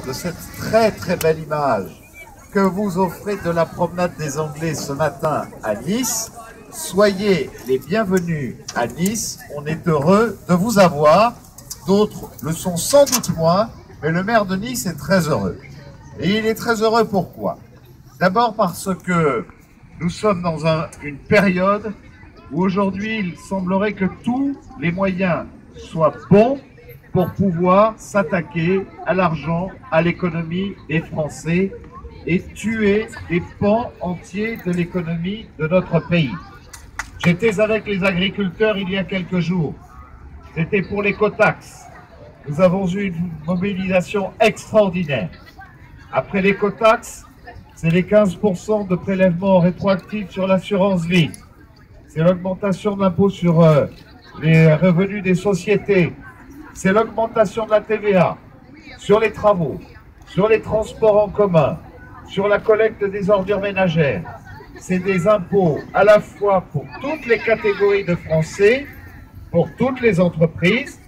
De cette très très belle image que vous offrez de la promenade des Anglais ce matin à Nice. Soyez les bienvenus à Nice, on est heureux de vous avoir. D'autres le sont sans doute moins, mais le maire de Nice est très heureux. Et il est très heureux pourquoi? D'abord parce que nous sommes dans une période où aujourd'hui il semblerait que tous les moyens soient bons pour pouvoir s'attaquer à l'argent, à l'économie des Français et tuer des pans entiers de l'économie de notre pays. J'étais avec les agriculteurs il y a quelques jours. C'était pour l'écotaxe. Nous avons eu une mobilisation extraordinaire. Après l'écotaxe, c'est les 15% de prélèvement rétroactif sur l'assurance vie. C'est l'augmentation de l'impôt sur les revenus des sociétés. C'est l'augmentation de la TVA sur les travaux, sur les transports en commun, sur la collecte des ordures ménagères. C'est des impôts à la fois pour toutes les catégories de Français, pour toutes les entreprises,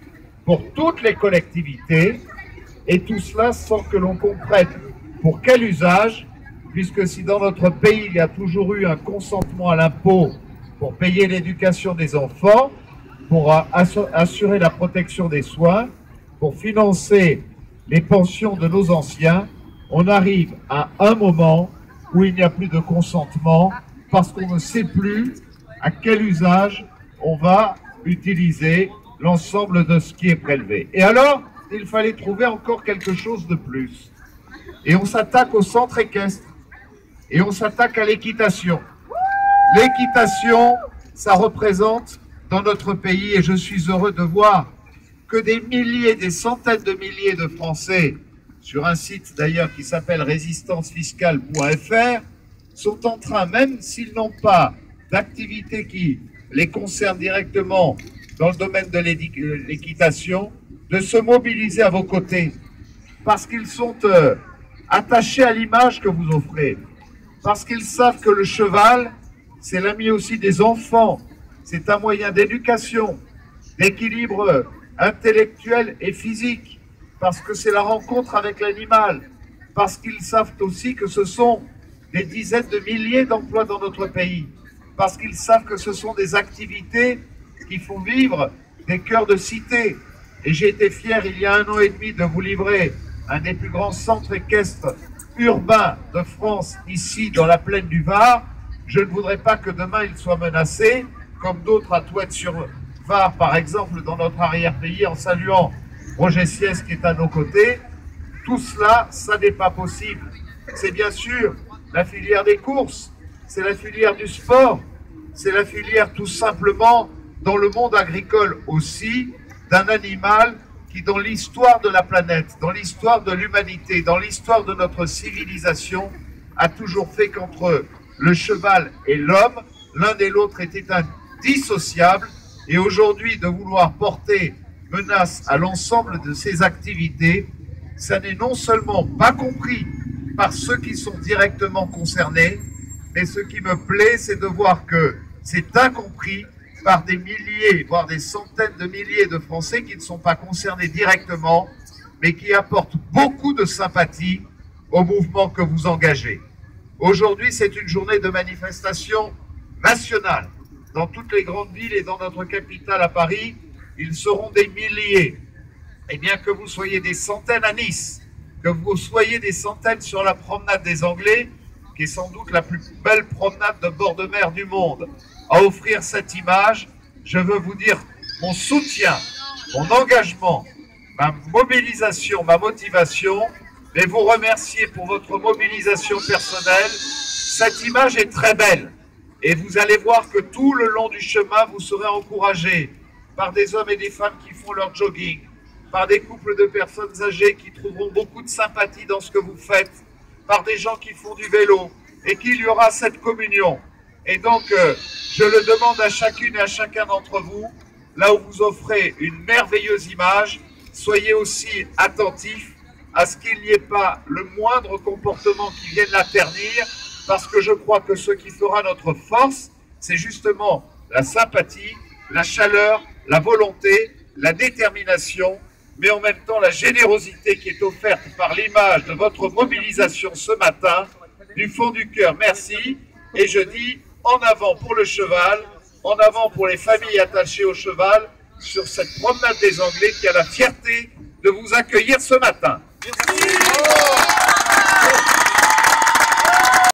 pour toutes les collectivités, et tout cela sans que l'on comprenne pour quel usage, puisque si dans notre pays il y a toujours eu un consentement à l'impôt pour payer l'éducation des enfants, pour assurer la protection des soins, pour financer les pensions de nos anciens, on arrive à un moment où il n'y a plus de consentement parce qu'on ne sait plus à quel usage on va utiliser l'ensemble de ce qui est prélevé. Et alors, il fallait trouver encore quelque chose de plus. Et on s'attaque au centre équestre. Et on s'attaque à l'équitation. L'équitation, ça représente dans notre pays, et je suis heureux de voir que des milliers, des centaines de milliers de Français, sur un site d'ailleurs qui s'appelle résistancefiscale.fr, sont en train, même s'ils n'ont pas d'activité qui les concerne directement dans le domaine de l'équitation, de se mobiliser à vos côtés, parce qu'ils sont attachés à l'image que vous offrez, parce qu'ils savent que le cheval, c'est l'ami aussi des enfants. C'est un moyen d'éducation, d'équilibre intellectuel et physique, parce que c'est la rencontre avec l'animal, parce qu'ils savent aussi que ce sont des dizaines de milliers d'emplois dans notre pays, parce qu'ils savent que ce sont des activités qui font vivre des cœurs de cité. Et j'ai été fier, il y a 1 an et demi, de vous livrer un des plus grands centres équestres urbains de France, ici dans la plaine du Var. Je ne voudrais pas que demain il soit menacé, comme d'autres à Touette-sur-Var, par exemple, dans notre arrière-pays, en saluant Roger Siès qui est à nos côtés. Tout cela, ça n'est pas possible. C'est bien sûr la filière des courses, c'est la filière du sport, c'est la filière tout simplement, dans le monde agricole aussi, d'un animal qui, dans l'histoire de la planète, dans l'histoire de l'humanité, dans l'histoire de notre civilisation, a toujours fait qu'entre le cheval et l'homme, l'un et l'autre étaient indissociables, et aujourd'hui de vouloir porter menace à l'ensemble de ces activités, ça n'est non seulement pas compris par ceux qui sont directement concernés, mais ce qui me plaît, c'est de voir que c'est incompris par des milliers, voire des centaines de milliers de Français qui ne sont pas concernés directement, mais qui apportent beaucoup de sympathie au mouvement que vous engagez. Aujourd'hui, c'est une journée de manifestation nationale. Dans toutes les grandes villes et dans notre capitale à Paris, ils seront des milliers. Et bien que vous soyez des centaines à Nice, que vous soyez des centaines sur la promenade des Anglais, qui est sans doute la plus belle promenade de bord de mer du monde, à offrir cette image, je veux vous dire mon soutien, mon engagement, ma mobilisation, ma motivation, et vous remercier pour votre mobilisation personnelle. Cette image est très belle et vous allez voir que tout le long du chemin, vous serez encouragés par des hommes et des femmes qui font leur jogging, par des couples de personnes âgées qui trouveront beaucoup de sympathie dans ce que vous faites, par des gens qui font du vélo, et qu'il y aura cette communion. Et donc, je le demande à chacune et à chacun d'entre vous, là où vous offrez une merveilleuse image, soyez aussi attentifs à ce qu'il n'y ait pas le moindre comportement qui vienne la ternir, parce que je crois que ce qui fera notre force, c'est justement la sympathie, la chaleur, la volonté, la détermination mais en même temps la générosité qui est offerte par l'image de votre mobilisation ce matin. Du fond du cœur, merci. Et je dis en avant pour le cheval, en avant pour les familles attachées au cheval, sur cette promenade des Anglais qui a la fierté de vous accueillir ce matin. Merci.